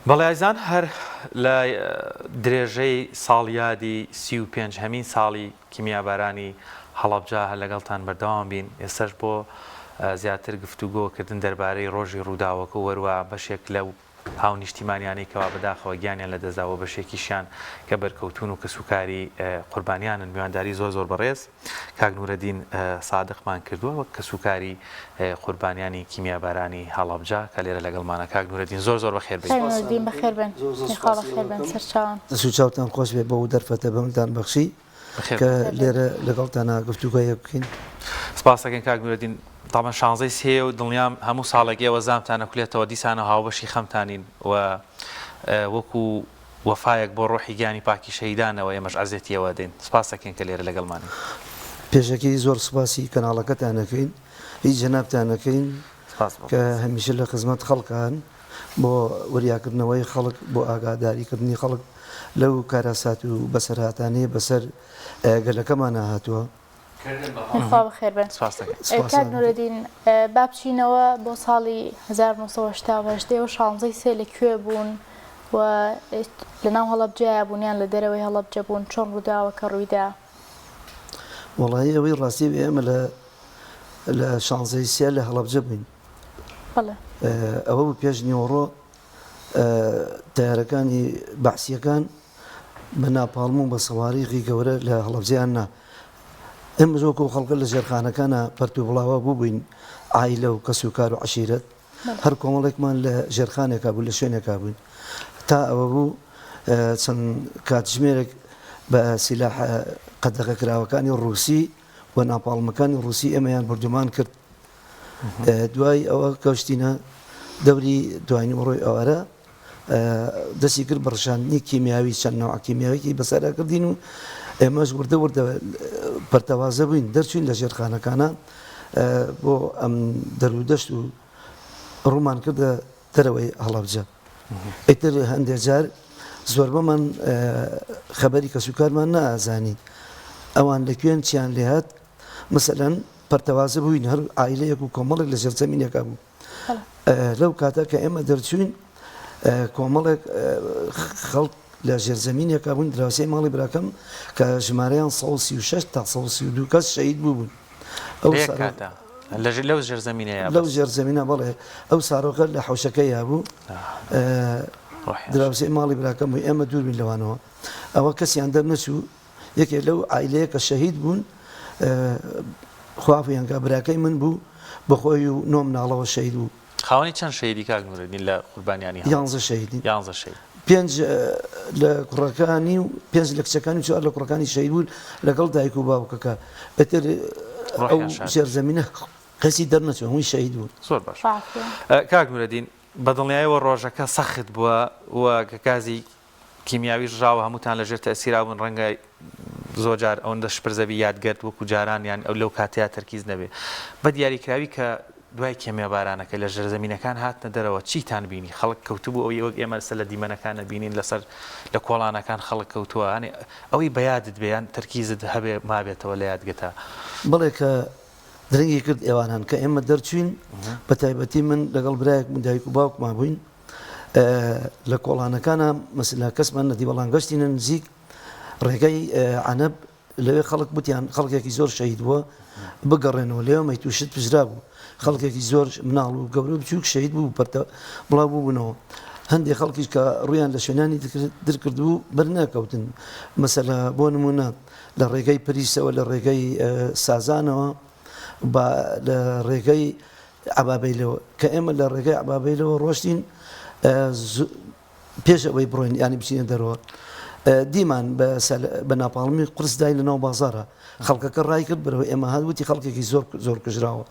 بەڵێ ئایزان هەر لە درێژەی ساڵیادی 35 هەمین ساڵی کیمیابارانی هەڵەبجا هەر لەگەڵتان بەردەوام بین. ئێستش بۆ زیاتر گفتوگۆکردن دەربارەی ڕۆژی ڕووداوەکە و وەروە بەشێک لەو هاو نیشتیمانیانەی کەوا بەداخەوە گیانیان لە دەستداوە بەشێکیشیان کە بەرکەوتون و کەسوکاری قوربانیانن میوانداری زۆر بەڕێز کاک نورەدین سادقمان کردووە وەک کەسوکاری قوربانیانی کیمیابارانی هەڵەبجا کە لێرە لەگەڵمانە. کاک نورەدین زۆر بەخێر بێت. بەخێر بن سەرچاوان دەست و چاوتان خۆش بێت بۆ دەرفەتە بەمتان بەخشی کە لێرە لەگەڵتانە گفتوگۆیە بکەین. سپاس دەکەین کاک نورەدین. تاڵمە 16 سێ و دڵنیام هەموو ساڵێک ئێوە زامتانە کولێتەوە دیسانە هاوبەشی خەمتانین و وەکو وەفایەک بۆ ڕۆحی گیانی پاکی شەهیدانەوە ئێمەش عەزێتیەوە دەین. سپاس دەکەین کە لێرە لەگەڵمانی. پێشەکەی زۆر سپاسی کەناڵەکەتانەکەین هیچ جەنابتانەکەین کە هەمیشە لە خزمەت خەڵکان بۆ وریاکردنەوەی خەڵک بۆ ئاگاداریکردنی خەڵک لەو کاراسات و بەسەرهاتانەیە بەسەر گەلەکەمانە هاتووە. بەخێر بن. کاک نورەدین با بچینەوە بۆ ساڵی 1970 و 16 سێ لەکوێ بوون و لەناو هەڵەبجایە بوونیان لە دەرەوەی هەڵەبجە بوون چۆن ڕووداوەکە ڕوویدا؟ وەڵی ئەوەی ڕاستی ئێمە لە 16 سێ لە هەڵەبجە بووین. ئەوە بوو پێش نیوەڕۆ تایارەکانی بەعسیەکان بە ناپاڵم و بە سەواریخی گەورە لە هەڵەبجەیان نا ئێمە زۆکۆ خەڵکە لە ژێرخانەکانە پەرت و بڵاوە بووبووین عایلە و کەسوکار و عەشیرەت هەر کۆمەڵێکمان لە ژێرخانێکا بوو لە شوێنێکا بووین تا ئەوە بوو چەند کاتژمێرێک بە سیلاح قەدەغە کراوەکانی ڕووسی و ناپاڵمەکانی ڕووسی ئێمەیان بردومان کرد. دوای ئەوە کەوشتینە دەوری دوای نیوەڕۆی ئەوەرە دەستی کرد بە ڕشاندنی کیمیاوی چەند نەوع کیمیاویی بەسەرا کردین و ئێمەش وردە پەرتەوازە بووین دەرچوین لە ژێرخانەکانە بۆ ئەم دەرودەشت و ڕوومان کردە دەرەوەی هەڵەبجە. ئیتر هەندێک جار زۆر بەمان خەبەری کەسوکارمان نائازانی ئەوان لەکوێن چیان لێهات مەسەلەن پەرتەوازە بووین هەر عایلەیەک و کۆمەڵێک لە ژێرزەمینێکا بوو. لەو کاتە کە ئێمە دەرچوین کۆمەڵێک خەڵک لە ژێرزەمینێکا بوون دراوسێی ماڵی براکەم کە ژمارەیان 136 تا 132 کەس شەهید بووبوون. لەو ژێرزەمینەیە لەو ژێرزەمینە بەڵێ ئەو ساڕۆکە لە حەوشەکەیە بوو دراوسێی ماڵی براکەم بووی ئێمە دوور بین لەوانەوە ئەوە کەسیان دەرنەچوو یەکێک لەو عایلەیە کە شەهید بوون خوافیانکە براکەی من بوو بەخۆی و نۆم ناڵەوە شەهید بوو. خاوەنی چەند شەهیدی کاک نورەدین لە قوربانیانی 11 شەهیدی 11 شەهید 5 لە کوڕەکانی و 5 لە کچەکانی و 4 لە کوڕەکانی شەهید بوون لەگەڵ دایک و باوکەکە ئەتر ئەو ژێرزەمینە کەسی دەرنەچوو هەمووی شەهید بوون. زۆر باش. کاک نورەدین بەدڵنیاییەوە ڕۆژەکە سەخت بووە و کە گازی کیمیاوی ژاوە هەمووتان لەژێر تەسیرا بوون ڕەنگە زۆر جار ئەوەندە شپرزەبی یادگەرت وەکو جاران یان ئەو لەو کاتەیە تەرکیز نەبێ بە دیاریکراوی کە دوای کیمیابارانەکە لە ژێرزەمینەکان هاتنە دەرەوە چیتان بینی؟ خەڵک کەوتبوو ئەوەی وەک ئێمە لەسەر لە دیمەنەکانە بینین لەسەر لە کۆڵانەکان خەڵک کەوتووە ئەوەی بەیادت بێیان تەرکیزت هەبێ مابێتەوە لە یادگەتە؟ بڵێ کە درەنگی کرد ئێوانان کە ئێمە دەرچوین بە تایبەتی من لەگەڵ برایەک من دایک و باوکمان بووین لە کۆڵانەکانە مەسلا کەسمان نەدی بەڵام گەشتینە نزیک ڕێگەی عەنەب لەوێ خەڵک بوتیان خەڵکێکی زۆر شەهید بووە بگەڕێنەوە لێوە مەیتووشت پژرا بوو خەڵکێکی زۆر مناڵ و گەورە بچووک شەهید بوو بڵاو بووبوونەوە. هەندێک خەڵکیش کە ڕویان لە شوێنانی درکردبوو بەرناکەوتن مەسەلا بۆ نمونە لە ڕێگەی پریسەوە لە ڕێگەی سازانەوە لە ڕێگەی عەبابەیلەوە کە ئێمە لە ڕێگەی عەبابەیلەوە ڕۆشتین پێش ئەوەی بڕۆین ینی بچینە دەرەوە دیمان بە ناپاڵمی قرس دای لەناو بازارە خەڵکەکە ڕای کرد بەرەوە ئێمە هاتووتی خەڵکێکی زۆر کوژراوە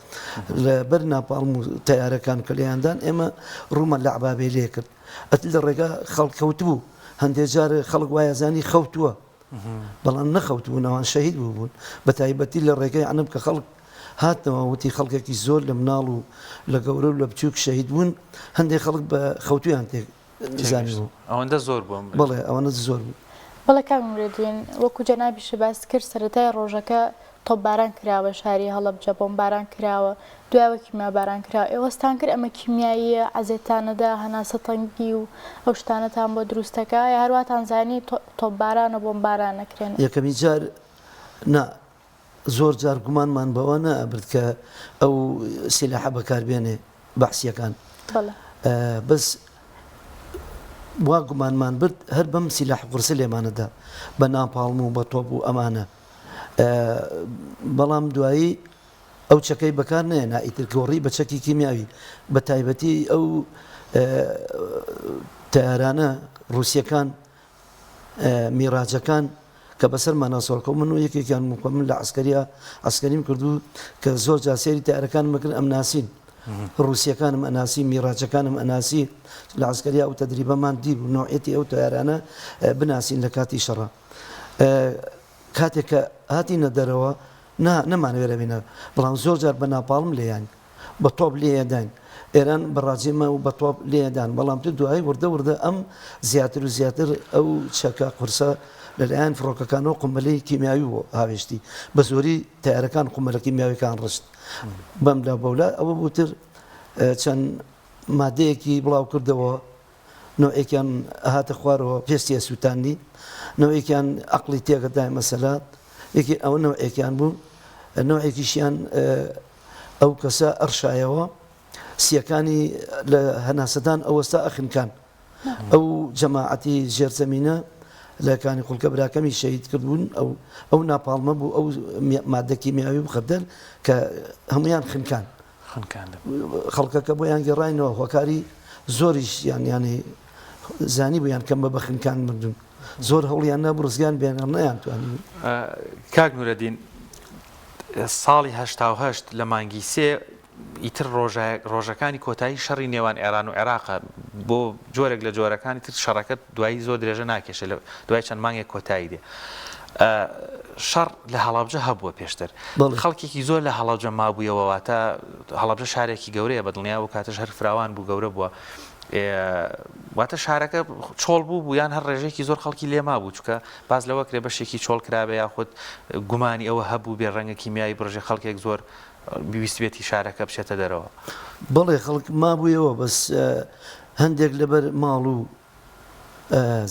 لە بەر ناپاڵم و تەیارەکان کە لێیاندان ئێمە ڕوومە لە عەبابەی لێ کرد ئەتر لە ڕێگا خەڵک کەوتبوو هەندێک جار خەڵک وایە زانی خەوتووە بەڵام نەخەوتبوو نەوان شەهید بووبوون بە تایبەتی لە ڕێگەی عەنەب کە خەڵک هاتنەوە وتی خەڵکێکی زۆر لە مناڵ و لە گەورە و لە بچووک شەهید بوون هەندێک خەڵک بە خەوتویان تێزانی بوو ئەوەندە زۆر بووم بڵێ ئەوەنە زۆر بوو. بەڵێ کاک نورەدین وەکو جەنابیش باس کرد سەرەتای ڕۆژەکە تۆپباران کراوە شاری هەڵەبجە بۆمباران کراوە دوایەوە کیمیاباران کراوە ئێوەستان کرد ئەمە کیمیاییە عەزێتانەدا هەناسە تەنگی و ئەو شتانەتان بۆ دروستەکە یا هەرواتان زانی تۆپبارانە بۆمباران نەکرێن یەکەمی جار نا زۆر جار گومانمان بەوە نەبرد کە ئەو سیلاحە بەکاربێنێ بەحسیەکان بەس وا گومانمان برد هەر بەم سیلاح قورسە لێمانەدا بە ناپاڵم و بە تۆپ و ئەمانە بەڵام دوایی ئەو چەکەی بەکار نێنا ئیتر گۆڕی بە چەکی کیمیاوی بە تایبەتی ئەو تەیارانە ڕووسیەکان میراجەکان کە بەسەر ماناسۆڵکە من و یەکێکیان من لە عسکەریم کردو کە زۆر جاسێری تیارەکان مەکرد ئەم ناسین ڕووسیەکانم ئەناسی میراجەکانم ئەناسی لە عسکەریا ئەو تەدریبەمان دیبوو نوعەتی ئەو تیارانە بناسین لە کاتی شەڕە کاتێک کە هاتینە دەرەوە نەمانەوێرە بینە بەڵام زۆر جار بە ناپاڵم لێیان بە تۆپ لێدان ئێران بەڕاجێمە و بە تۆپ لێدان بەڵام تو دوای وردە ئەم زیاتر و زیاتر ئەو چەکە قورسە لەلایەن فڕۆکەکانەوە قومبەلەی کیمیاوی بۆ هاوێشتی بە زۆری تیارەکان قومبەلە کیمیاویەکان ڕشت بەم لە بەولا ئەوە بووتر چەند مادەیەکی بڵاو کردەوە نوعێکیان هاتە خوارەوە پێستیە سووتانی نوعێکیان عەقڵی تێگەدای مەسەلا یەکی ئەوە نوعێکیان بوو نوعێکیشیان ئەو کەسە ئەرشایەوە سیەکانی لە هەناسەدان ئەوەستا ئەخنکان ئەو جەماعەتی ژێرزەمینە لەکانی خوڵکە براکەمی شەهید کردبوون ئەو ناپاڵمە بوو ئەو مادە کیمیاوی بخەردەن کە هەمویان خنکان خەڵکەکە بۆیان گەڕاینەوە هۆکاری زۆریش ینی زانی بۆیان کەم بە بەخنکان مردون زۆر هەوڵیان نەبوو ڕزگان بێنان نەیانتوانی کاک نورەدین ساڵی 1970 لە مانگی سێ ئیتر ڕۆژەکانی کۆتایی شەڕی نێوان ئێران و عێراقە بۆ جۆرێک لە جۆرەکانی تر شەڕەکەت دوایی زۆر درێژە ناکێشە لە دوای چەند مانگێک کۆتایی دێ شەڕ لە هەڵەبجە هەبووە پێشتر خەڵکێکی زۆر لە هەڵەبجە مابوویەوە واتە هەڵەبجە شارێکی گەورەیە بە دڵنیا و کاتەش هەر فراوان بوو گەورە بووە واتە شارەکە چۆڵ بوو یان هەر ڕێژێکی زۆر خەڵکی لێما بوو چکە باز لەوە کرێ بەشێکی چۆڵ کرابێ یاخود گومانی ئەوە هەبوو بێ ڕەنگە کیمیایی بڕژێ خەڵکێک زۆر بیویستێتی شارەکە بچێتە دەرەوە بەڵێ خەڵک مابوویەوە بەس هەندێک لەبەر ماڵ و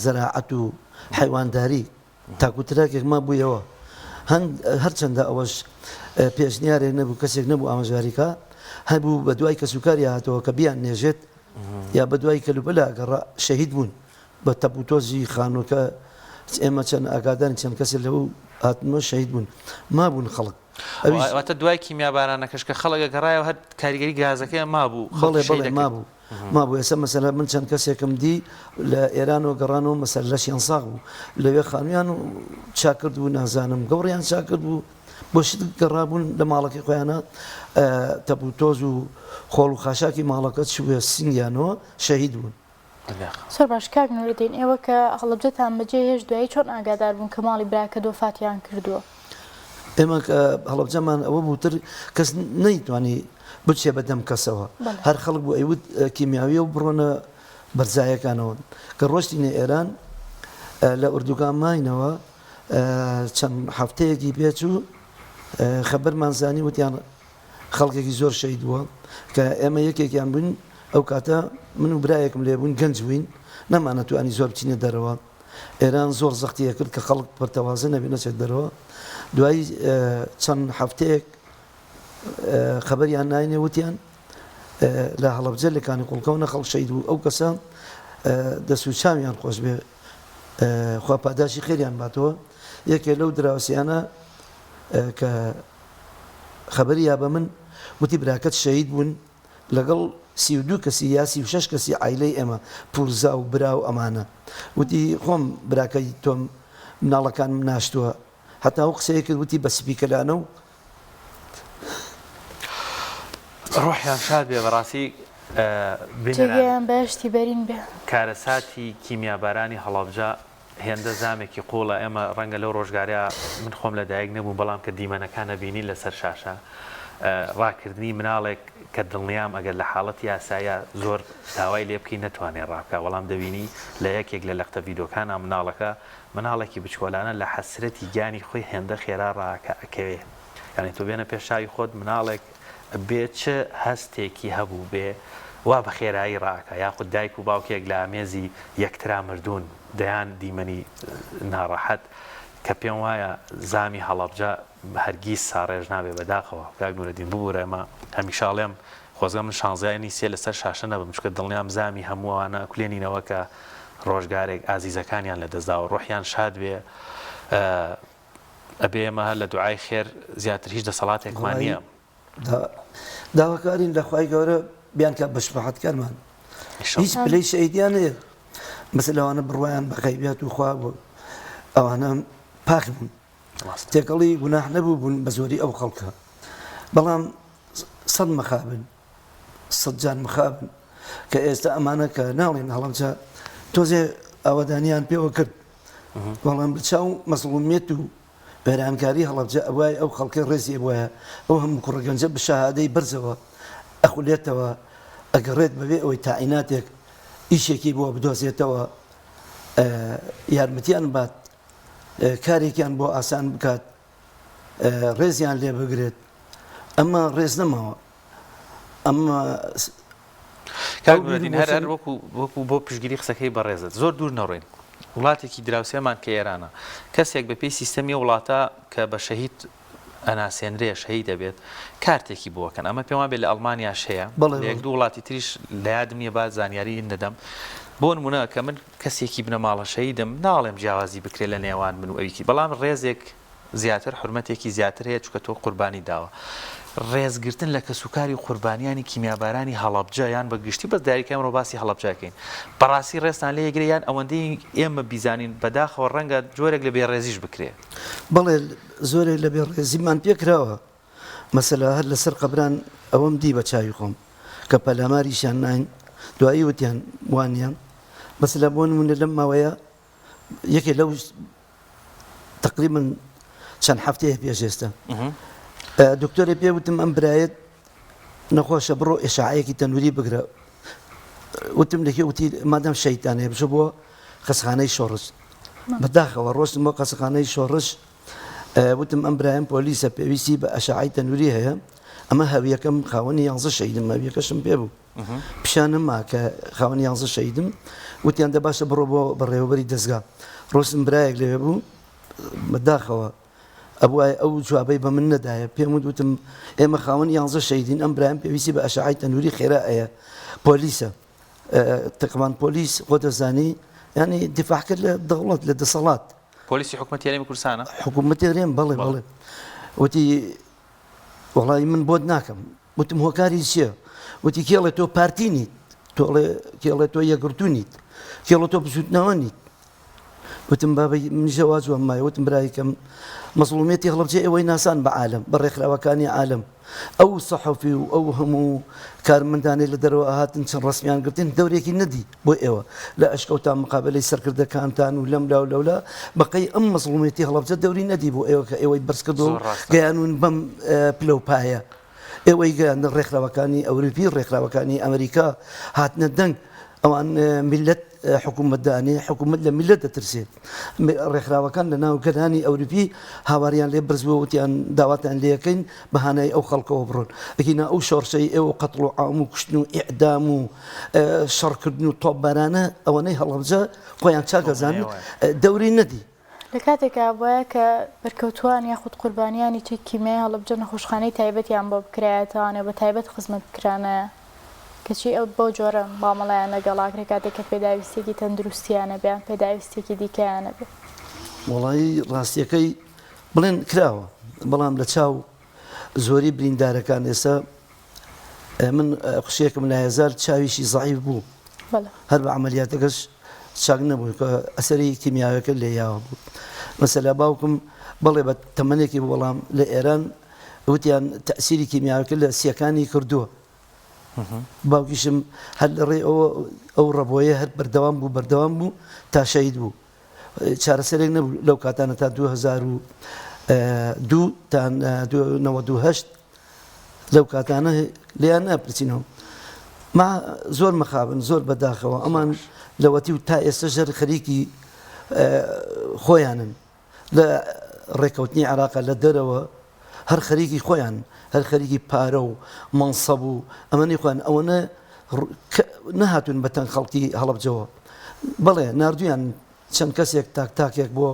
زەراعەت و حیوانداری تاکوتراکێک مابوویەوە هەرچەندە ئەوەش پێشنیارێک نەبوو کەسێک نەبوو ئاماژگاریکە هەبوو بە دوای کە سوکاری هاتەوە کە بیان نێژێت یا بە دوای کەلوبەلا گەڕا شەهید بوون بە تەپوتۆزی خانووکە ئێمە چەند ئاگاداری چەند کەسێک لەو هاتنەوە شەهید بوون مابوون خەڵک واتە دوای کیمیابارانەکەش کە خەڵکە گەڕایەوە هەر کاریگەری گازەکە مابوو بەڵێ مابوو ئێستا مەسەلا من چەند کەسێکم دی لە ئێرانەوە گەڕانەوە مەسەر لەشیان ساغ بوو لەوێ خانویان و چاکرد بوو نازانم گەوڕیان چاکرد بوو بۆ شت گەڕابوون لە ماڵەکەی خۆیانە تەپوتۆز و خۆڵ و خاشاکی ماڵەکە چوە سنگیانەوە شەهید بوون زۆر باش کاک نورەدین ئێوە کە هەڵەبجەتان بەجێ هێش دوایی چۆن ئاگادار بوون کە ماڵی براکە دۆفاتیان کردووە ئێمە هەڵەبجەمان ئەوە بووتر کەس نەیتوانی بچێ بەدەم کەسەوە هەر خەڵک بوو ئەیوت کیمیاویە و بڕۆنە بەرزایەکانەوە کە ڕۆشتینە ئێران لە ئوردوگان ماینەوە چەند هەفتەیەکی پێچوو خەبەرمان زانی وتیان خەڵکێکی زۆر شەهید بووە کە ئێمە یەکێکیان بوون ئەو کاتە من و برایەکم لێ بوون گەنج بووین نەمانەتوانی زۆر بچینە دەرەوە ئێران زۆر زەختیە کرد کە خەڵک پەرتەوازە نەبێ نەچێت دەرەوە دوایی چەند هەفتەیەک خەبەریان ناینێ وتیان لە هەڵەبجە لەکانی قوڵکەونە خەڵک شەهید بوو ئەو کەسە دەسوچاویان خۆش بێ خوا پاداشی خێریان باتەوە یەکێ لەو دراوسیانە کە خەبەری یا بە من وتی براکەت شەهید بوون لەگەڵ 32 کەسی یا 36 کەسی عایلەی ئێمە پورزا و برا و ئەمانە وتی خۆم براکەی تۆم مناڵەکانم ناشتووە هەتا ئەو قسەیە کرد وتی بە سپیکەلانە و ڕۆحیان شاد بێ بەڕاستی بەشتی بەرین بێ کارەساتی کیمیابارانی هەڵەبجە هێندە زامێکی قوڵە ئێمە ڕەنگە لەو ڕۆژگاریا من خۆم لە دایک نەبوو بەڵام کە دیمەنەکانە بینی لەسەر شاشە ڕاکردنی مناڵێک کە دڵنیام ئەگەر لە حاڵەتی یاسایە زۆر داوای لێ بکەی نەتوانێت ڕابکە وەڵام دەبینی لە یەکێک لە لەختە ڤیدۆکانە مناڵێکی بچکۆلانە لە حەسرەتی گیانی خۆی هێندە خێرا ڕاکە ئەکەوێ یعنی تۆ بێنە پێشاوی خۆت مناڵێک بێت چ هەستێکی هەبوو بێ وا بە خێرایی ڕاکە یاخود دایک و باوکێک لە ئامێزی یەکترا مردوون دەیان دیمەنی ناڕەحەت کە پێم وایە زامی هەڵەبجە هەرگیز ساڕێژ نابێ بەداخەوە کاک نورەدین ببوورە ئەمە هەمیشاڵێم خۆزگە من شانزایانی سێ لەسەر شاشە نەبم چکە دڵنیام زامی هەمووانە کولێنینەوە کە ڕۆژگارێک ئازیزەکانیان لە دەستداوە ڕۆحیان شاد بێ ئەبێ ئێمە هەر لە دوعای خێر زیاتر هیچ دەسەڵاتێکمان نییە داواکارین لە خوای گەورە بیان کە بەشبەحەتکارمان هیچ پلەی شەیدیان هەیە مەسەل ئەوانە بڕوایان بە غەیبیات و خوا بوو ئەوانە پاک بوون تێکەڵی گوناح نەبوو بوون بە زۆری ئەو خەڵکە بەڵام سەد مەخابن سەد جان مەخابن کە ئێستا ئەمانە کە ناڵێن هەڵەمجە تۆزێ ئەوەدانیان پێوە کرد بەڵام بچاو مەسڵومیت و بەرانکاری هەڵەبجە ئەوای ئەو خەڵکی ڕێزی وایە ئەو هەموو کوڕەگەنجە بە شەهادەی بەرزەوە ئەخولێتەوە ئەگەڕێت بەبێ ئەوەی تاعیناتێک ئیشێکی بۆ بدۆزێتەوە یارمەتیان بات کارێکیان بۆ ئاسان بکات ڕێزیان لێ بگرێت ئەمە ڕێز نەماوە ئەمە هەر وەکو بۆ پشگیری قسەکەی بەڕێزت زۆر دوور نەڕۆین وڵاتێکی دراوسێمان کە ئێرانە کەسێک بە پێی سیستەمی وڵاتە کە بە شەهید ئەناسێنرێ شەهید دەبێت کارتێکی بووەکەن ئەمە پێم وابێت لە ئەڵمانیاش هەیە یەک دوو وڵاتی تریش لە یادم نییە با زانیاری دەدەم بۆ نمونە کە من کەسێکی بنە ماڵە شەهیدم ناڵێم جیاوازی بکرێت لە نێوان من و ئەویکی بەڵام ڕێزێک زیاتر حرمەتێکی زیاتر هەیە چکە تۆ قوربانی داوە ڕێزگرتن لە کەسوکاری و قوربانیانی کیمیابارانی هەڵەبجە یان بە گشتی بەس دیاریکەم ڕۆباسی هەڵەبجەکەین بەڕاستی ڕێستان لێ یەگریان ئەوەندەی ئێمە بیزانین بەداخەوە ڕەنگە جۆرێک لە بێڕێزیش بکرێت بەڵێ زۆرێک لە بێڕێزیمان پێکراوە مەسەلا هەر لەسەر قەبران ئەوەم دی بە چاوی خۆم کە پەلاماریشان ناین دوایی وتیان وانیان مەسەلا بۆ نمونە لەم ماوەیە یەکێ لەو تقریبا چەند هەفتەیە پێش ئێستا دکتۆرێ پێوتم ئەم برایەت نەخۆشە بڕۆ ئێشاعەیەکی تەنووری بگرە وتم لەکێ وتی مادەم شەیتانەیە بچۆ بۆ قەسەخانەی شۆڕش بەداخەوە ڕۆشتم بۆ قەسەخانەی شۆڕش وتم ئەم برایم پۆلیسە پێویستی بە ئەشاعی تەنووری هەیە ئەمە هەویەکەم خاوەنی 11 شەیدم هەویەکەشم پێ بوو پیشانم ما کە خاوەنی 11 شەیدم وتیان دە باشە بڕۆ بۆ بەڕێوەبەری دەستگا ڕۆستم برایەک لێ بوو بەداخەوە ئەوای ئەو جوابەی بە من نەدایە پێم وتم ئێمە خاوەن 11 شەیدین ئەم برایم پێویستی بە ئەشعای تەنووری خێرا ئەیە پۆلیسە تقریبان پۆلیس خۆ دەزانی ینی دیفاع کرد لە دەوڵەت لە دەسەڵات پۆلیسی حکوومەتی هەرێمی کوردستانە حکوومەتی هەرێم بەڵێ بەڵێ وتی وەڵی من بۆت ناکەم وتم هۆکاری چییە وتی کێڵێ تۆ پارتی نیت کێڵێ تۆ یەکگرتوونیت کێڵە تۆ بچوتنەوە نیت وتم بابی منیشە واجووە مایە وتم برایکەم مەسڵومیەتی هەڵەبجێ ئەوەی ناسان بە عالم بە ڕێکخراوەکانی عالم ئەو سەحەفی و ئەو هەموو کارمەندانەی لە دەرەوە هاتن چەند ڕسمیان گرتن دەورێکی نەدی بۆ ئێوە لە ئەشکەوتان مقابلەی سەرکردەکانتان و لەملا و لەولا بەقەی ئەم مەسڵومیەتی هەڵەبجە دەوری نەدی بۆ ئێوە کە ئێوەی بەرزکردو گەیانون بەم پلەپایە ئێوەی گەیاندە ڕێکخراوەکانی ئەوروپی ڕێکخراوەکانی ئەمریکا هاتنە دەنگ ئەوان میلەت حکوومەتدانی حکوومەت لە میلەت دەترسێت ڕێکخراوەکان لە ناو گەرانی ئەوروپی هاواریان لێ برزبووە وتیان داواتیان لەکەین بەهانای ئەو خەڵکەوە بڕۆن ئەکینا ئەو شۆڕشەی ئێوە قەتڵ و عام و کوشتن و ئیعدام و شەڕکردن و تۆپبارانە ئەوەنەی هەڵەبجە خۆیان چاکەزان دەوری نەدی لە کاتێکا وایە کە بەرکەوتوان یاخود قوربانیانی توی کیمیای هەڵەبجە نەخۆشخانەی تایبەتیان بۆ بکرایەتەوانێ بە تایبەت خزمەت بکرانە کەچی ئەو بۆ جۆرە مامەڵیان لەگەڵاکرێ کاتێک کە پێداویستێکی تەندروستیانە بێ پێداویستێکی دیکەیانە بێ وڵی ڕاستیەکەی بڵێن کراوە بەڵام لە چاو زۆری بریندارەکان ئێستا من قوشێکم لە هزار چاویشی زەعیف بوو هەر بە عملیاتەکەش چاک نەبوو کە ئەسەری کیمیاوەکە لێ یاوە بوو مەسەلا باوکم بەڵێ بە تەمەنێکی بەڵام لە ئێران وتیان تەسیری کیمیاوەکە لە سیەکانی کردووە باوکیشم هەر لە ڕێ ئەو ڕەبۆیە هەر بەردەوام بوو تا شەید بوو چارەسەرێک نەبوو لەو کاتانە تا 2002 تا 1992 لەو کاتانە لێیان ناپرسینەوە ما زۆر مەخابن زۆر بەداخەوە ئەمان لەوەتی و تا ئێستا ژەر خەریکی خۆیانن لە ڕێکەوتنی عێراقا لە دەرەوە هەر خەریکی خۆیان هەر خەریکی پارە و مەنسەب و ئەمەنی خۆیان ئەوەنە نەهاتون بەتەن خەڵکی هەڵەبجەوە بەڵێ نردویان چەند کەسێک تاکێک بۆ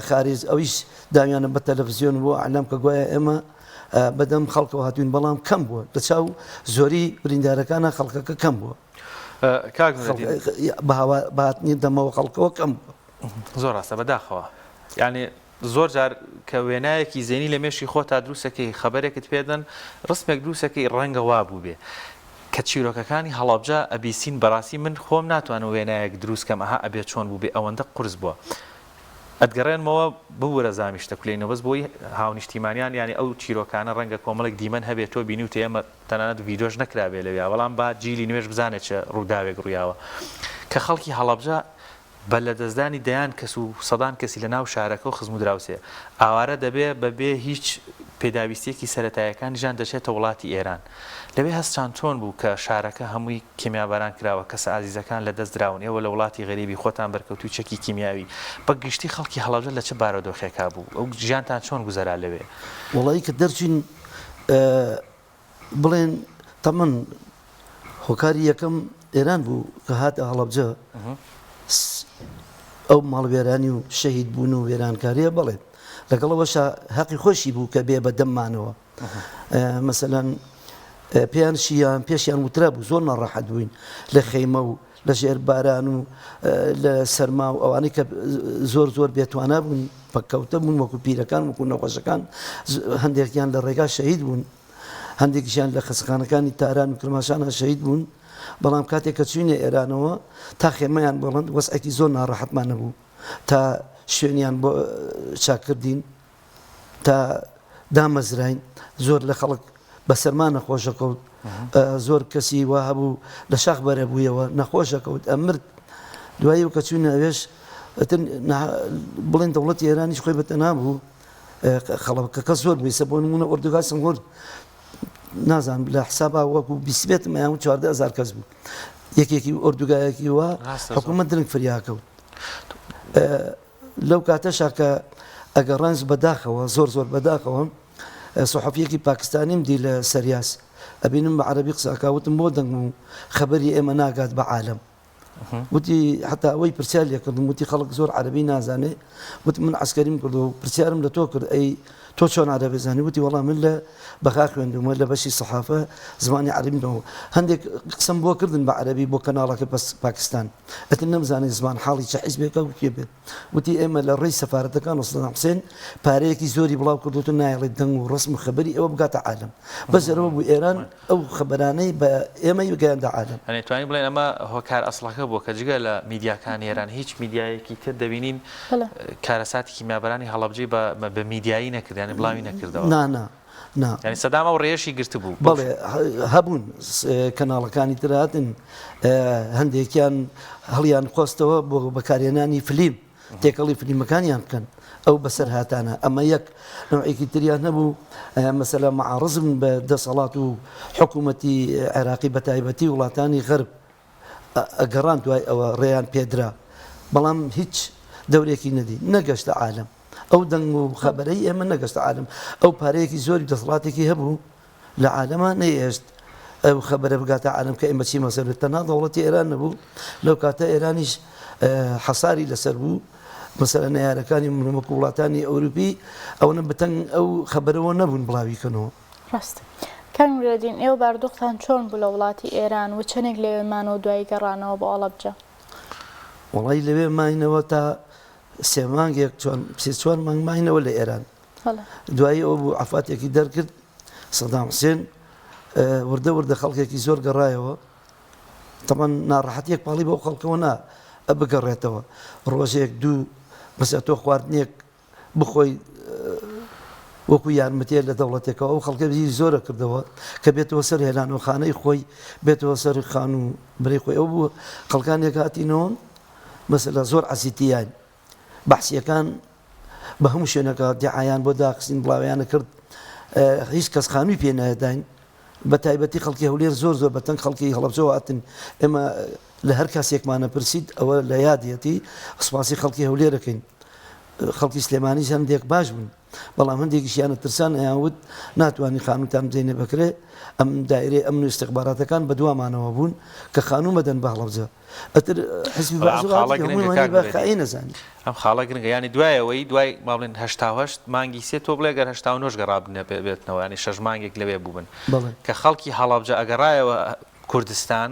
خارج ئەویش داویانە بە تەلەڤیزیۆن بۆ عەلام کە گوایە ئێمە بەدەم خەڵکەوە هاتوین بەڵام کەم بووە لە چاو زۆری بریندارەکانە خەڵکەکە کەم بووە بەهاتنی دەمەوە خەڵکەوە کەم بووە زۆر ڕاستە بەداخەوە یعنی زۆر جار کە وێنایەکی زێنی لە مێشی خۆ تا دروستەکەی خەبەرێکت پێدەن ڕسمێک دروستەکەی ڕەنگە وا بوو بێ کە چیرۆکەکانی هەڵەبجە ئەبیسین بەڕاستی من خۆم ناتوانم وێنایەک دروستکەم ئەها ئەبێت چۆن بوو بێ ئەوەندە قورس بووە ئەتگەڕێنمەوە بوورە زامیشتە کولێنەوە بەس بۆی هاونیشتیمانیان ینی ئەو چیرۆکانە ڕەنگە کۆمەڵێک دیمەن هەبێت تۆ بینی و ئێمە تەنانەت ڤیدۆش نەکرابێ لەوێ بەڵام با جیلی نوێژ بزانێت چه ڕووداوێک ڕوویاوە کە خەڵکی هەڵەبجە بە لە دەستدانی دەیان کەس و سەدان کەسی لە ناو شارەکە و خزم و دراوسێ ئاوارە دەبێ بەبێ هیچ پێداویستێکی سەرەتایەکان ژان دەچێتە وڵاتی ئێران لەوێ هەستان چۆن بوو کە شارەکە هەمووی کیمیاباران کراوە کەسە ئازیزەکان لە دەست دراون ئێوە لە وڵاتی غەریبی خۆتان بەرکەوتوی چەکی کیمیاوی بە گشتی خەڵکی هەڵەبجە لە چه بارەدۆخێکا بوو ئەو ژیانتان چۆن گوزەرا لەوێ وڵی کە دەرچین بڵێن تەمەن هۆکاری یەکەم ئێران بوو کە هاتە هەڵەبجە ئەو ماڵوێرانی و شەهید بوون و وێرانکاریە بڵێ لەگەڵەوەشە حەقی خۆشی بوو کە بێ بە دەممانەوە مەسەلەن پێیان پێشیان وترا بوو زۆر ناڕەحەت بووین لە خەیمە و لە ژێر باران و لە سەرما و ئەوانەی کە زۆر زۆر بێتوانە بوون پەککەوتە بوون وەکو پیرەکان وەکو نەخۆشەکان هەندێکیان لە ڕێگا شەهید بوون هەندێکیشیان لە خەسەخانەکانی تاران و کرماشانە شەهید بوون بەڵام کاتێک کە چوینە ئێرانەوە تا خێمەیان بڵند وەسعێکی زۆر ناڕەحەتمان نەبوو تا شوێنیان بۆ چاکردین تا دامەزراین زۆر لە خەڵک بە سەرمان نەخۆشەکەوت زۆر کەسی وا هەبوو لە شاخ بەرە بوویەوە نەخۆشەکەوت ئەمرد دوایی و کە چوونە ئەوێش بڵێن دەوڵەتی ئێرانیش خۆی بەتەنها بوو خەڵکەکە زۆر بوویسە بۆ نمونە ئۆردوگای سنگۆر نازانم لە حسابا وەکو بیسبێت مایان 14,000 کەس بوو یەکێکی ئۆردوگایەکی وە حکوومەت درنگ فریاکەوت لەو کاتەشا کە ئەگەڕانز بەداخەوە زۆر زۆر بەداخەوە سەحەفیەکی پاکستانیم دی لە سەریاس ئەبینم بە عەرەبی قسەکەوتم بۆ دەنگ و خەبەری ئێمە ناگات بە عالەم وتی حتا ئەوەی پرسیار لێ کردم وتی خەڵک زۆر عەرەبی نازانێ وتی من عەسکەریم کرد و پرسیارم لە تۆ کرد ئەی تۆ چۆن عەرەبی زانی وتی وەڵام من لە بەخا خوێندومە لە بەشی سەحافە زمانی عەرەبیمەوە هەندێک قسەم بۆ کردن بە عەرەبی بۆ کەناڵەکە پاکستان ئەتن نەمزانێت زمان حاڵی چه حیزبێکە و کێ بێت وتی ئێمە لە ڕێی سەفارەتەکان و سەدام حوسێن پارەیەکی زۆری بڵاو کردوتە نایڵێت دەنگ و ڕسم و خەبەری ئەوە بگاتە عالەم بەزەرەوە بوو ئێران ئەو خەبەرانەی بە ئێمەی بگەیاندە عالەم توانین بڵێن ئەمە هۆکار ئەسڵەکە بووە کە جگە لە میدیاکان ئێران هیچ میدیایەکی تر دەبینین کارەساتی کیمیابەرانی هەڵەبجەی بە میدیایی نەکردیان بڵاوی نەکردەوە ینی سەدام ئەو ڕێژی گرت بوو بەڵێ هەبوون کەناڵەکانی ترهاتن هەندێکیان هەڵیان خۆستەوە بۆ بەکارێنانی فلیم تێکەڵی فلیمەکانیان بکەن ئەو بەسەر هاتانە ئەمە یەک نوعێکی تریان هەبوو مەسەلە معارزم بە دەسەڵات و حکوومەتی عێراقی بە تایبەتی وڵاتانی غەرب ئەگەڕان دوای ئەوە ڕێیان پێدرا بەڵام هیچ دەورێکی نەدی نەگەشتە عالەم ئەو دەنگ و خەبەرەی ئێمە نەگەشتە عالەم ئەو پارەیەکی زۆری دەسەڵاتێکی هەبوو لە عالەما نەیهێشت ئەو خەبەرە بگاتە عالەم کە ئێمە چی مەسەر تەنها دەوڵەتی ئێران نەبوو لەو کاتە ئێرانیش حەساری لەسەر بوو مەسەلە نەیارەکانی وەکو وڵاتانی ئەوروپی ئەوە بەتەنگ ئەو خەبەرەوە نەبوون بڵاویکەنەوە ڕاست کەنگرێدین ئێوە باردوختان چۆن بوو لە وڵاتی ئێران و چەندێک لەوێمانەوە دوای گەڕانەوە بۆ ئەڵەبجە وڵی لەوێ ماینەوە تا سێ مانگێک چوار مانگ ماینەوە لە ئێران دوایی ئەوە بوو عەفاتێکی دەرکرد سەدام حوسێن وردە وردە خەڵکێکی زۆر گەڕایەوە تەمان ناڕەحەتیەک پاڵی بەو خەڵکەوە نا بگەڕێتەوە ڕۆژێک دوو بەسە تۆ خواردنیەک بخۆی وەکو یارمەتێ لە دەوڵەتێکەوە ئەو خەڵکە زۆرە کردەوە کە بێتەوە سەر هێلانەوەخانەی خۆی بێتەوە سەر خان و بەرەی خۆی ئەو بوو خەڵکانێک هاتینەوە مەسەلە زۆر عەزیتیان بەحسیەکان بە هەموو شوێنەکە دیعایان بۆ داخستین بڵاویانە کرد هیچ کەس خانووی پێ نایداین بە تایبەتی خەڵکی هەولێر زۆر زۆر بەتەنگ خەڵکی هەڵەبجەوە هاتن ئێمە لە هەر کاسێکمانە پرسید ئەوە لە یادیەتی سوپاسی خەڵکی هەولێرەکەین خەڵکی سلێمانیش هەندێک باش بوون بەڵام هەندێکیشیانە ترسان ئەیانوت ناتوانانی خانوتان بزینێ بکرێ ئەم دایرەی ئەمن و استخباراتەکان بە دوامانەوە بوون کە خانوو مەدەن بە هەڵەبجە ئەتر حزبی بەخەی نەزانی ئەم خاڵە گرنگە ینی دوایەوەی دوای ماڵێن هەشتا مانگی سێ تۆ بڵێ گەر هەشتا و نۆش گەڕابنە بێتنەوە ینی 6 مانگێک لەوێ بووبن کە خەڵکی هەڵەبجە ئەگەڕایەوە کوردستان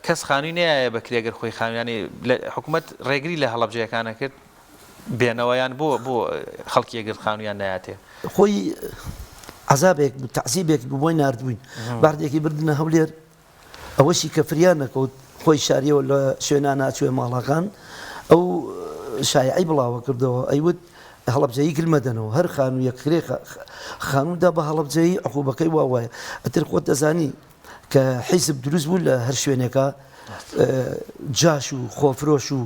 کەس خانووی نایە بەکرێگەر خۆی خانویانی حکوومەت ڕێگری لە هەڵەبجەکانە کرد بێنەوەیان بۆ خەڵکی ئەگەر خانوویان نایاتێ خۆی عذابێک تعزیبێک بۆی نردبووین باردێکی بردنە هەولێر ئەوەشی کە فریان نەکەوت خۆی شاریەوە لە شوێنان ناچوێ ماڵەکان ئەو شایعی بڵاوە کردەوە ئەیوت هەڵەبجەیی گلمەدەنەوە هەر خانوو یەکرێ خانوودا بە هەڵەبجەیی عقوبەکەی وا وایە ئەتر خۆت دەزانی کە حیزب دروست بوو لە هەر شوێنێکە جاش و خۆفرۆش و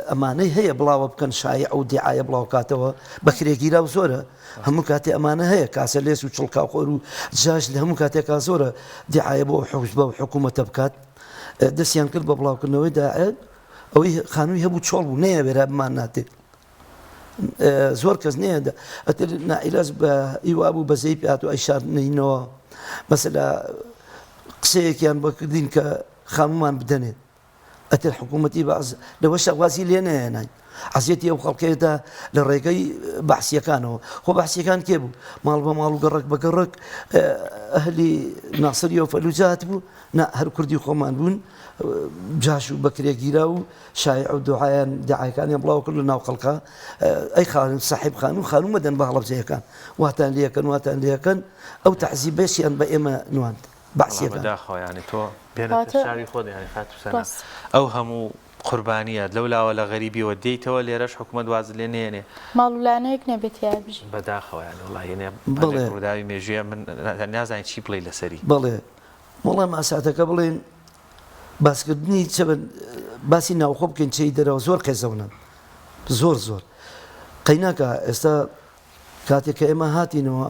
ئەمانەی هەیە بڵاوە بکەن شایع و دیعاە بڵاو کاتەوە بەکرێگیرا و زۆرە هەموو کاتێ ئەمانە هەیە کاسە لێس و چڵکا خۆر و جاش لە هەموو کاتێکا زۆرە دیعاە بۆ حوش بە و حکوومەتە بکات دەستیان کرد بە بڵاوکردنەوەی داعێت ئەوەی خانووی هەبوو چۆڵ بوو نەیە بێرا بمان ناتێت زۆر کەس نێدا ئەتر نائیلاز بە ئیوا بوو بەزەی پات و ئەیشارنینەوە مەسەلا قسەیەکیان بەکردین کە خانومان بدەنێت ئەتر حکوومەتی باز لەوە شەوازی لێ نەهێنای عزیەتی ئەو خەڵکەیەدا لە ڕێگەی بەحسیەکانەوە خۆ بەحسیەکان کێ بوو ماڵ بە ماڵ و گەڕک بە گەڕک ئەهلی ناسریە و فەلوجات بوو هەر کوردی خۆمان بوون جاش و بەکرێگیرا و شایع و دوعایان دعایەکانیان بڵاو کرد لە ناو خەڵکە ئەی خانوو صاحب خانوو مەدەن بە هەڵەبجەیەکان واتان لێەکەن ئەو تەعزیبێشیان بە ئێمە نواند بەعسیەکەداخۆیانی تۆ بێنە شاری خۆ ئەو هەموو قوربانیات لەولاوە لە غەریبیەوە دێیتەوە لێرەش حکوومەت وازت لێ نێنێ ماڵولانەیەک نەبێت یابژ بەداخەوەیان وڵی ڕووداوی مێژویە من نازانین چی بڵێ لەسەری بڵێ وەڵام ئاساتەکە بڵێن باسکردنی باسی ناوخۆ بکەین چی دەرەوە زۆر قێزەونن زۆر قەیناکە ئێستا کاتێک کە ئێمە هاتینەوە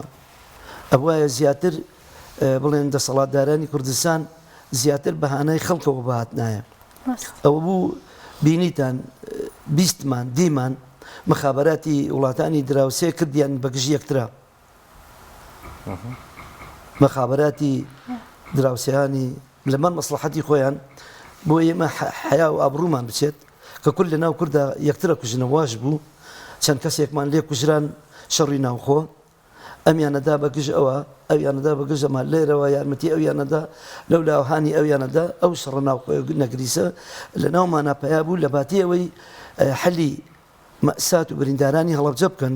ئەوایە زیاتر بڵێن دەسەڵاتدارانی کوردستان زیاتر بەهانای خەڵکەوە بەهات نایە ئەوە بوو بینیتان بیستمان دیمان مخابراتی وڵاتانی دراوسێ کردیان بەگژی یەکترا مخابراتی دراوسیانی لەمان مەسلحەتی خۆیان بۆ ئێمە حیا و ئابڕوومان بچێت کە کورد لە ناو کووردا یەکترە کوژنەواش بوو چەند کەسێکمان لێ کوژران شەڕی ناوخۆ ئەمیانەدا بەگژ ئەویانەدا بەگژ ئەمان لێرەوە یارمەتی ئەویانەدا لەو لاوهانی ئەویانەدا ئەو شەڕە ناوخۆی نەگریسە لە ناومانە پیا بوو لە باتی ئەوەی حەلی مەسات و بریندارانی هەڵەبجە بکەن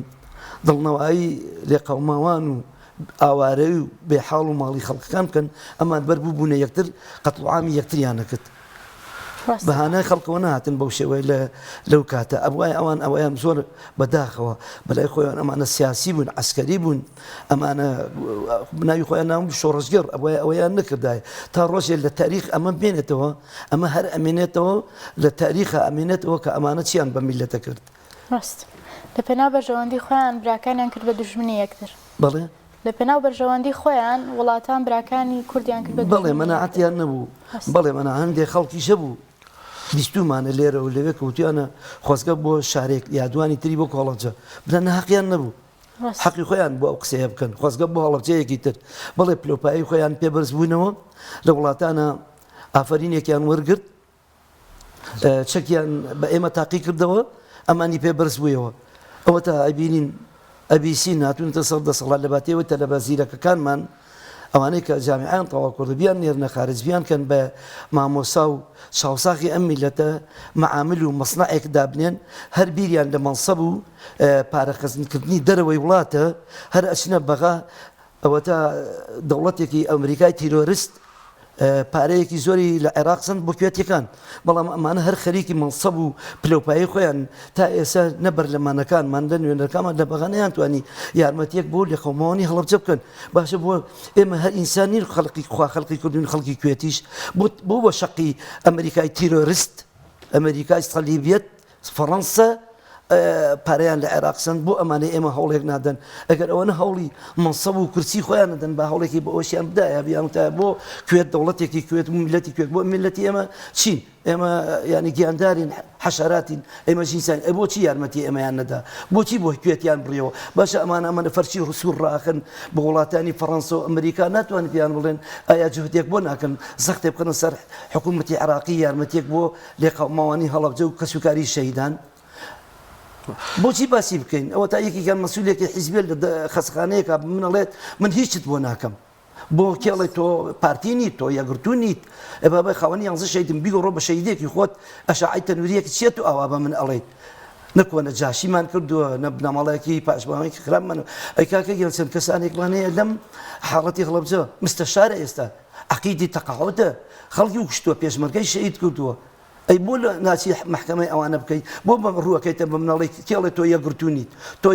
دڵنەوایی لێ قەوماوان و ئاوارەی و بێحاڵ و ماڵی خەڵکەکان بکەن ئەمان بەربوو بوونە یەکتر قەتڵعامی یەکتریانە کرد بەهانای خەڵکەوە نهاتن بەو شێوەی لەو کاتە ئەوەیان زۆر بەداخەوە بەلای خۆیان ئەمانە سیاسی بوون عسکەری بوون ئەمانە ناوی خۆیان ناوم شۆڕژگەر ئەوەیان نەکردای تا ڕۆژێک لە تاریخ ئەمە بێنێتەوە ئەمە هەر ئەمێنێتەوە لە تاریخە ئەمێنێتەوە کە ئەمانە چیان بە میلەتە کرد ڕاست لە پێناو بەرژەوەندی خۆیان براکانیان کرد بە دوژمنی یەکتر بەڵێ لە پێناو بەرژەوەندی خۆیان وڵاتان براکانی کوردیان کرد بە بەڵێ مەناعەتیان نەبوو بەڵێ مەنا هەندێک خەڵکیشە بوو بیستومانە لێرە و لەوێ کەوتیانە خۆزگە بۆ شارێک یادوانی تری بۆ کۆڵەجە بنە حەقیان نەبوو حەقی خۆیان بۆ ئەو قسەیە بکەن خۆزگە بۆ هەڵەبجەیەکی تر بەڵێ پلۆپایی خۆیان پێبەرز بوونەوە لە وڵاتانە ئافرینێکیان وەرگرت چەکیان بە ئێمە تاقی کردەوە ئەمانی پێبەرز بوویەوە ئەوە تا ئەبینین ئەبیسی ناتوونتە سەر دەسەڵات لە باتێەوە تە لە بەزیرەکەکانمان ئەوانەی کە جامیعیان تەواو کوردبیان نێرنە خارجبیان کەن بە مامۆسا و چاوساخی ئەم میلەتە مەعامل و مەسنەعێک دابنێن هەر بیریان لە مەنسەب و پارەخەزنکردنی دەرەوەی وڵاتە هەر ئەچنە بەغا ئەوە تا دەوڵەتێکی ئەمریکای تیرۆریست پارەیەکی زۆری لە عێراق سند بۆ کوێتەکان بەڵام ئەمانە هەر خەریکی مەنسەب و پلۆپایی خۆیان تا ئێستا نەبەر لەمانەکانمان لە نوێنەکانمان لە بەغا نەیانتوانی یارمەتیەک بۆ لە قەوماوانی هەڵەبجە بکەن باشە بۆ ئێمە هەر ئینسانی خەڵقی خوا خەڵقی کوردون خەڵکی کوێتیش بۆ بە شەقی ئەمریکای تیرۆریست ئەمریکای سەلیبیەت فەڕەنسا پارەیان لە عێراقسن بۆ ئەمانەی ئێمە هەوڵێک نادەن ئەگەر ئەوەنە هەوڵی منسەب و کورسی خۆیان نەدەن بە هەوڵێکی بە ئەوشیان بدایە بیانتە بۆ کوێت دەوڵەتێکی کوێت و میلەتی کوێت بۆ میلەتی ئێمە چین ئێمە ینی گیاندارین حەشاراتین ئێمە ژینسان بۆچی یارمەتی ئێمەیان نەدا بۆچی بۆ کوێتیان بڕیەوە باشە ئەمانە فەرچی ڕسوور ڕاخن بە وڵاتانی فەڕەنسا و ئەمریکا ناتوانن پیان بڵێن ئایا جهدێک بۆ ناکەن زەختێ بکەن سەر حکوومەتی عراقی یارمەتێک بۆ لێقەماوانی هەڵەبجە و کەسوکاری شەیدان بۆچی باسی بکەین ئەوە تا یەکێکیان مەسئولێکی حیزبێ لە خەسخانەیەکە منەڵێت من هیچت بۆ ناکەم بۆ کێڵێ تۆ پارتی نیت تۆ یەگرتو نیت ئەبابای خاوەنی یانزە شەیدم بیگەڕۆ بە شەیدێکی خۆت ئەشعەی تەنووریەکی چێت و ئاوا بە من ئەڵێیت نەکوەنە جاشیمان کردووە نە بنەماڵەیەکی پاشماوەیەکی خراپمانە ئەی کاکە گەل چەند کەسانێکمانەیە لەم حاڵەتی هەڵەبجە مستەشارە ئێستا عەقیدی تەقاعودە خەڵکی وکشتووە پێشمەرگەی شەهید کردووە ئەی بۆ لە ناچی محکەمەی ئەوانە بکەیت بۆ بە ڕووەکەیتە بە منەڵی کێڵێ تۆ یەگرتو نیت تۆ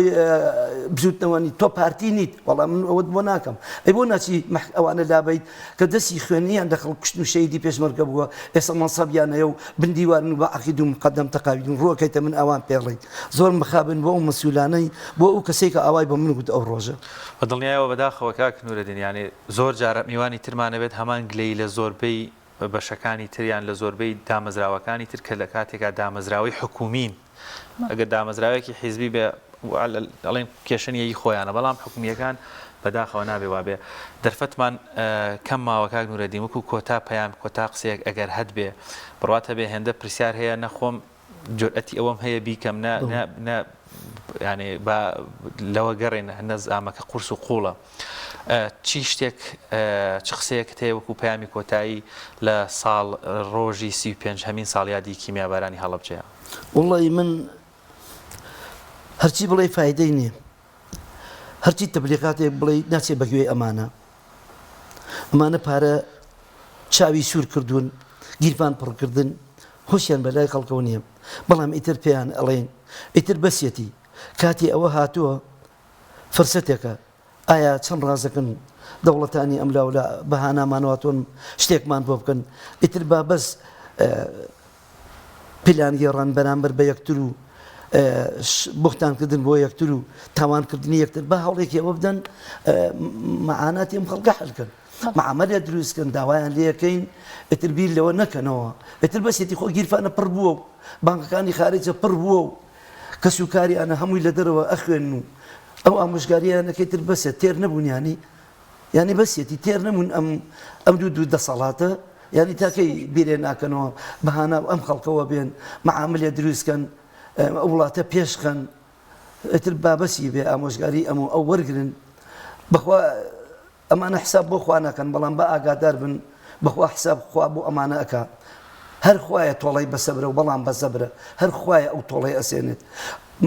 بزوتنەوە نیت تۆ پارتی نیت وەڵام من ئەوەت بۆ ناکەم ئەی بۆ ناچی ئەوانە لابیت کە دەستی خوێنیان دە خەڵک کوشتن و شەیدی پێشمەرگە بووە ئێستا مەنسەبیانەیە و بندیوارن و بە عەقید و مقەدەم تەقاویدن ڕووەکەیتە من ئەوان پێڵێیت زۆر مخابن بۆ ئەو مەسئولانەی بۆ ئەو کەسێک کە ئاوای بە من گوت ئەو ڕۆژە بە دڵنیایەوە بەداخەوە کاک نورەدین یعنی زۆر جارە میوانی ترمانەبێت هەمان گلەی لە زۆربەی بەشەکانی تریان لە زۆربەی دامەزراوەکانی تر کە لە کاتێکا دامەزراوی حکومین ئەگەر دامەزراوێکی حیزبی بێ ئەڵێن کێشەنیەی خۆیانە بەڵام حکومیەکان بەداخەوە نابێ وابێ دەرفەتمان کەم ماوە کاک نورەدین وەکو کۆتا پەیام کۆتا قسەیەک ئەگەر هەت بێ بڕواتە بێ هێندە پرسیار هەیە نەخۆم جورئەتی ئەوەم هەیە بیکەم ینی لەوە گەڕێن هەندە ئامەکە قورس و قوڵە چی شتێک چ قسەیەک هەیە وەکو پەیامی کۆتایی لە ساڵ ڕۆژی 35 هەمین ساڵیادی کیمیابارانی هەڵەبجەیە وڵی من هەرچی بڵێ فایدەی نییە هەرچی تەبلیغاتێک بڵێ ناچێ بەگوێ ئەمانە پارە چاوی سوور کردوون گیرفان پڕکردن هۆشیان بەلای خەڵکەوە نییە بەڵام ئیتر پێیان ئەڵێن ئیتر بەسیەتی کاتی ئەوە هاتووە فرسەتێکە ئایا چەند ڕازەکەن دەوڵەتانی ئەملاو لە بەهانامانەوەتۆن شتێکمان بۆ بکەن ئیتر با بەس پلان گێڕان بەرامبەر بە یەکتر و بوختانکردن بۆ یەکتر و تاوانکردنی یەکتر بە هەوڵێکی ئەوە بدەن مەعاناتی ئەم خەڵکە حەلکەن معاملە دروستکەن داوایان لەکەین ئیتر بیر لەوە نەکەنەوە ئیتر بەسێتی خۆ گیرفانە پڕ بووە و بانکەکانی خارجە پڕ بووە و کەسوکاریانە هەمووی لە دەرەوە ئەخوێن و ئەو ئامۆژگاریانەکەی تر بەسێت تێر نەبوونیانی ینی بەسێتی تێر نەبوون ئەم دوو دەسەڵاتە ینی تاکەی بیرێ ناکەنەوە بەهانا ئەم خەڵکەوە بێن مەعاملە دروستکەن وڵاتە پێشخەن ئیتر بابەسی بێ ئامۆژگاری ئەو وەرگن بەخوا ئەمانە حساب بۆ خوا ناکەن بەڵام بە ئاگادار بن بەخوا حساب خوا بۆ ئەمانە ئەکا هەر خوایە تۆڵی بەسەبرە و بەڵام بەزەبرە هەر خوایە ئەو تۆڵی ئەسێنێت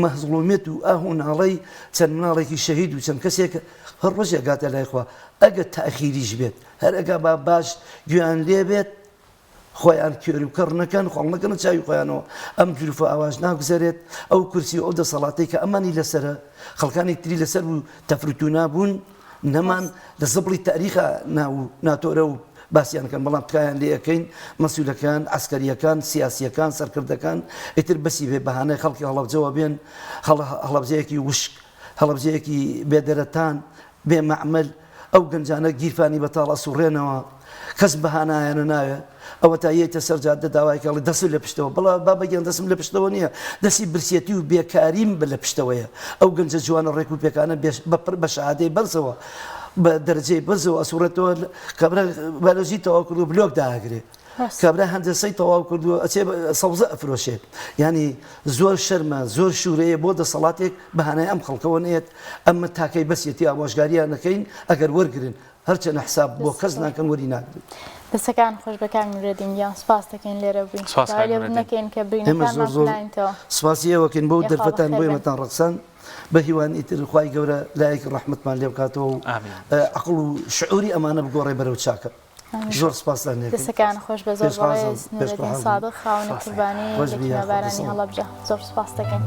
مەزڵومێت و ئاهوو ناڵەی چەند مناڵێکی شەهید و چەند کەسێک هەر ڕۆژێ گاتە لای خوا ئەگە تاخیریش بێت هەر ئەگا با باش گویان لێ بێت خۆیان کێری و کەڕ نەکەن خۆڵ نەکەن چاوی خۆیانەوە ئەم جروفە ئاواژ ناگوزارێت ئەو کورسی و ئەو دەسەڵاتەی کە ئەمانی لەسرە خەڵکانی تری لەسەر و تەفروت و نابوون نەمان لە زبڵی تاریخە ناتۆرە و باسییان کەن بەڵام تکایان لێ ئەەکەین مەسئولەکان عسکەریەکان سیاسیەکان سەرکردەکان ئیتر بەسی بێ بەهانەی خەڵکی هەڵەبجەوە بێن هەڵەبجەیەکی وشک هەڵەبجەیەکی بێدەرەتان بێ مەعمل ئەو گەنجانە گیرفانی بەتاڵە سوڕێنەوە کەس بەهانایانە ناوێ ئەوە تا یەتە سەرجادە داوای کەڵی دەست لە پشتەوە بەڵا بابەگەیان دەسم لە پشتەوە نییە دەستی برسێتی و بێکاریم بە لە پشتەوەیە ئەو گەنجە جوانە ڕێک و پێکانە بە شەهادەی بەرزەوە بە دەرەجەی بەرزەوە ئەسوورەتەوە کابرا بەلۆژی تەواو کرد و بلۆک داگرێ کابرا هەندەسەی تەواو کردووە ئەچێ سەوزە ئەفرۆشێت ینی زۆر شەرمە زۆر شوورەیە بۆ دەسەڵاتێک بەهانای ئەم خەڵکەوە نێت ئەمە تاکەی بەسیەتی ئامۆژگاریان نەکەین ئەگەر وەرگرن هەرچەنە حساب بۆ کەس ناکەن وەری ناگرن دەستەکان خۆش بەکان نورەدین گیان سپاس دەکەین لێرە بووین نەکەین کە برینەکانمانڵاینەوە سپاسیەوەکەین بۆ دەرفەتان بۆ ئێمەتان ڕەقسان بە هیوان ئیتر خوای گەورە لایەکی ڕەحمەتمان لێ بکاتەوە و عەقڵ و شعوری ئەمانە بگۆڕێ بەرەو چاکە زۆر سپاسان دەستەکان خۆش بە زۆر بەڕێز نورەدین سادق خاوەنە قوربانی لە کیمیابارانی هەڵەبجە زۆر سپاس دەکەین